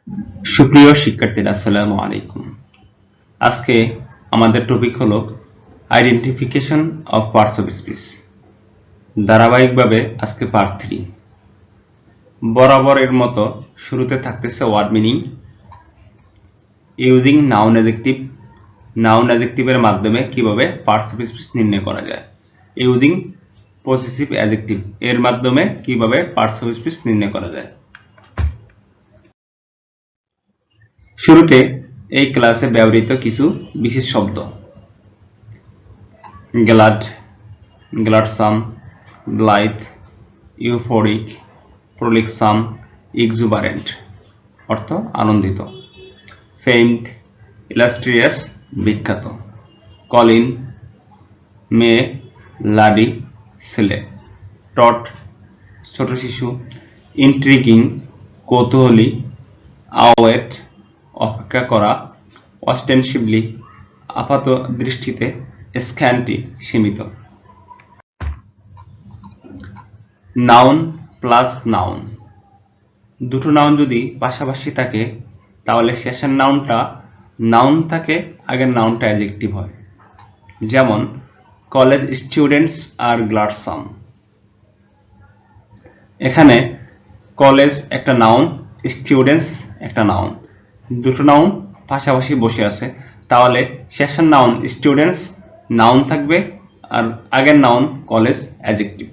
সুপ্রিয় শিক্ষার্থীরা, আসসালামু আলাইকুম। আজকে আমাদের টপিক হলো identification of parts of speech. ধারাবাহিকভাবে আজকে পার্ট 3। বরাবর এর মতো শুরুতে থাকতেছে word meaning, using noun adjective. Noun অ্যাডজেক্টিভের মাধ্যমে কিভাবে পার্টস অফ স্পিচ নির্ণয় করা যায়। ইউজিং পসেসিভ অ্যাডজেক্টিভ এর মাধ্যমে কিভাবে পার্টস অফ স্পিচ নির্ণয় করা যায়। শুরুতে এই ক্লাসে ব্যবহৃত কিছু বিশেষ শব্দ: গ্ল্যাড, গ্ল্যাডসাম, ব্লাইথ, ইউফোরিক, প্রলিক্সাম, এক্সুবারেন্ট অর্থ আনন্দিত, ফেমড, ইলাস্ট্রিয়াস বিখ্যাত, কলিন মেয়ে, লাডি ছেলে, টট ছোট শিশু, ইন্ট্রিগিং কৌতূহলী, আওয়েট অপেক্ষা করা, অস্টেনসিভলি আপাত দৃষ্টিতে, স্ক্যান্টি সীমিত। নাউন প্লাস নাউন, দুটো নাউন যদি পাশাপাশি থাকে তাহলে শেষের নাউনটা নাউন থাকে, আগের নাউনটা অ্যাডজেক্টিভ হয়। যেমন কলেজ স্টুডেন্টস আর গ্লাডসাম। এখানে কলেজ একটা নাউন, স্টুডেন্টস একটা নাউন, দুটো নাউন পাশাপাশি বসে আছে, তাহলে শেষের নাউন স্টুডেন্টস নাউন থাকবে আর আগের নাউন কলেজ অ্যাডজেক্টিভ।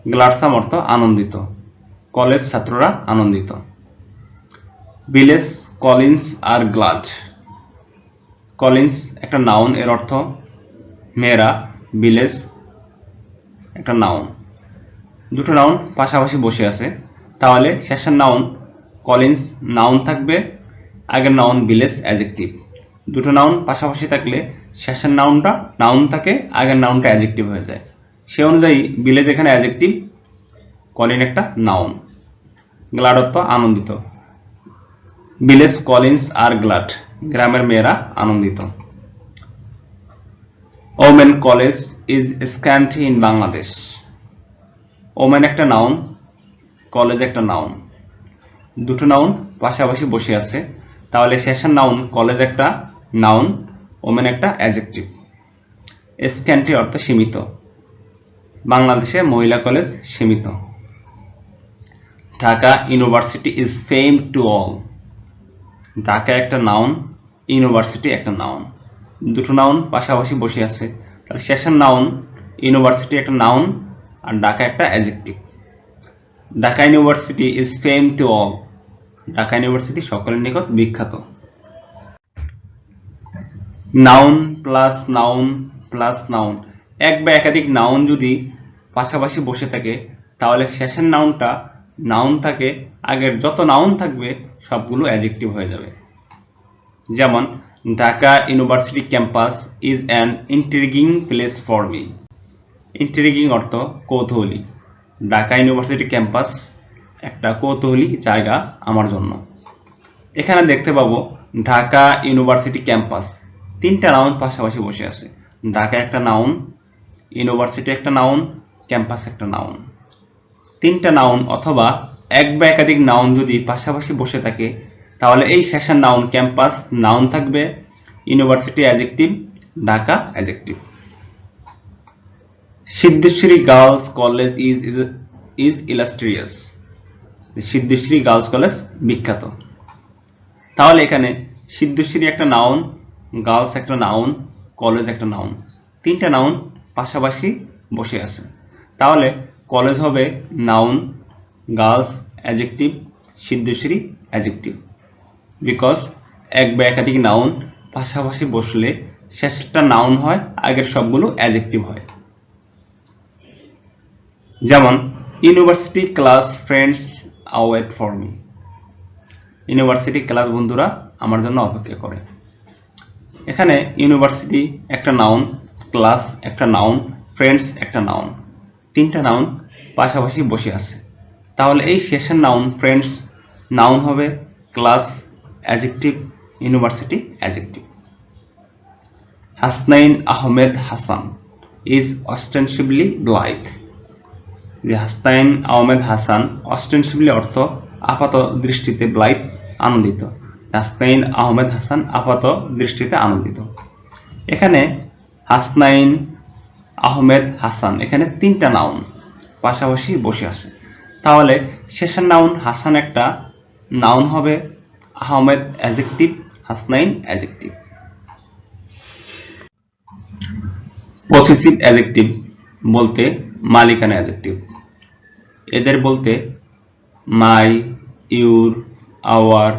গ্লাডসাম অর্থ আনন্দিত, কলেজ ছাত্ররা আনন্দিত। ভিলেজ কলিন্স আর গ্লাড। কলিন্স একটা নাউন, এর অর্থ মেয়েরা, ভিলেজ একটা নাউন, দুটো নাউন পাশাপাশি বসে আছে, তাহলে শেষের নাউন কলিন্স নাউন থাকবে, আগের নাউন ভিলেজ অ্যাডজেক্টিভ। দুটো নাউন পাশাপাশি থাকলে শেষের নাউনটা নাউন থাকে, আগের নাউনটা অ্যাডজেক্টিভ হয়ে যায়। সে অনুযায়ী ভিলেজ এখানে অ্যাডজেক্টিভ, কলিন একটা নাউন। গ্লাড অর্থ আনন্দিত, ভিলেজ কলিন্স আর গ্লাড গ্রামের মেয়েরা আনন্দিত। Women college is scanty in Bangladesh. Women একটা নাউন, কলেজ একটা নাউন, দুটো নাউন পাশাপাশি বসে আছে, তাহলে শেষের নাউন কলেজ একটা নাউন, ওমেন একটা অ্যাডজেক্টিভ। স্ক্যান্টি অর্থ সীমিত, বাংলাদেশে মহিলা কলেজ সীমিত। Dhaka university is famed to all. Dhaka একটা নাউন, ইউনিভার্সিটি একটা নাউন, দুটো নাউন পাশাপাশি বসে আছে, তাহলে শেষের নাউন ইউনিভার্সিটি একটা নাউন আর ঢাকা একটা adjective. Dhaka university is famed to all. Dhaka university সকলের নিকট বিখ্যাত। Noun plus noun plus noun, এক বা একাধিক নাউন যদি পাশাপাশি বসে থাকে তাহলে শেষের নাউনটা নাউন থাকে, আগের যত নাউন থাকবে সবগুলো অ্যাডজেক্টিভ হয়ে যাবে। যেমন Dhaka university campus is an intriguing place for me. Intriguing অর্থ কৌতূহলী, ঢাকা ইউনিভার্সিটি ক্যাম্পাস একটা কৌতূহলী জায়গা আমার জন্য। এখানে দেখতে পাবো ঢাকা ইউনিভার্সিটি ক্যাম্পাস, তিনটা নাউন পাশাপাশি বসে আছে। ঢাকা একটা নাউন, ইউনিভার্সিটি একটা নাউন, ক্যাম্পাস একটা নাউন। তিনটা নাউন অথবা এক বা একাধিক নাউন যদি পাশাপাশি বসে থাকে তাহলে এই শেষের নাউন ক্যাম্পাস নাউন থাকবে, university adjective, Dhaka adjective. Siddheshwari girls college is illustrious. Siddheshwari girls college বিখ্যাত। তাহলে এখানে সিদ্ধেশ্বরী একটা নাউন, গার্লস একটা নাউন, কলেজ একটা নাউন, তিনটা নাউন পাশাপাশি বসে আছে, তাহলে কলেজ হবে noun, girls adjective, Siddheshwari adjective. Because এক বা একাধিক নাউন পাশাপাশি বসলে শেষটা নাউন হয়, আগের সবগুলো অ্যাডজেক্টিভ হয়। যেমন university class friends wait for me. University class বন্ধুরা আমার জন্য অপেক্ষা করে। এখানে ইউনিভার্সিটি একটা নাউন, ক্লাস একটা নাউন, ফ্রেন্ডস একটা নাউন, তিনটা নাউন পাশাপাশি বসে আছে, তাহলে এই শেষের নাউন ফ্রেন্ডস নাউন হবে, class adjective, university adjective. Hasnain Ahmed Hasan is ostensibly blithe. Hasnain Ahmed Hasan, ostensibly অর্থ আপাত দৃষ্টিতে ব্লাইট আনন্দিত। হাসনাইন আহমেদ হাসান আপাত দৃষ্টিতে আনন্দিত। এখানে হাসনাইন আহমেদ হাসান এখানে তিনটা নাউন পাশাপাশি বসে আছে, তাহলে শেষের নাউন হাসান একটা নাউন হবে, Ahmed adjective, Hasnain adjective. Possessive adjective বলতে মালিকানা অ্যাডজেক্টিভ। এদের বলতে my, your, our,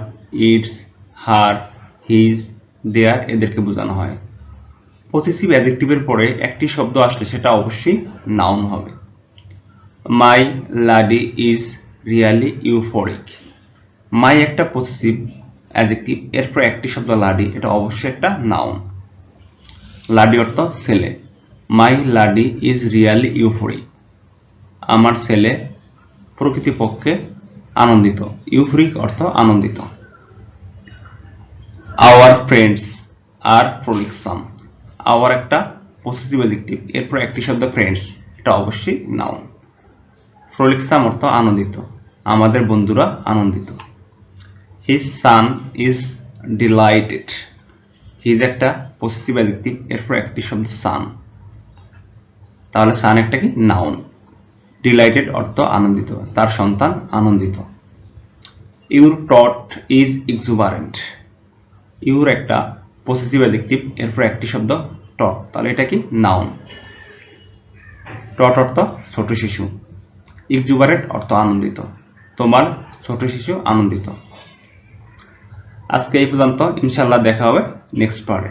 its, her, his, their এদেরকে বোঝানো হয়। পসেসিভ অ্যাডজেক্টিভের পরে একটি শব্দ আসলে সেটা অবশ্যই নাউন হবে। মাই লাডি ইজ রিয়ালি ইউফোরিক। মাই একটা পসেসিভ অ্যাডজেক্টিভ, এরপর একটি শব্দ লাডি, এটা অবশ্যই একটা নাউন। লাডি অর্থ ছেলে। My laddie is really euphoric. আমার ছেলে প্রকৃতপক্ষে আনন্দিত। ইউফোরিক অর্থ আনন্দিত। Our friends are frolicsome. Our একটা পসেসিভ অ্যাডজেক্টিভ, এরপর একটি শব্দ ফ্রেন্ডস, এটা অবশ্যই নাউন। ফ্রলিকসাম অর্থ আনন্দিত, আমাদের বন্ধুরা আনন্দিত। His sun is delighted. His একটা পসেসিভ অ্যাডজেক্টিভ, এরপর একটি শব্দ সান, তাহলে সান একটা কি নাউন। ডিলাইটেড অর্থ আনন্দিত, তার সন্তান আনন্দিত। Your tot is exuberant. Your একটা পসেসিভ অ্যাডজেক্টিভ, এরপর একটি শব্দ টট, তাহলে এটা কি নাউন। টট অর্থ ছোট শিশু। এক্সুবারেন্ট অর্থ আনন্দিত, তোমার ছোট শিশু আনন্দিত। আজকে এই পর্যন্ত, ইনশাআল্লাহ দেখা হবে নেক্সট পার্টে।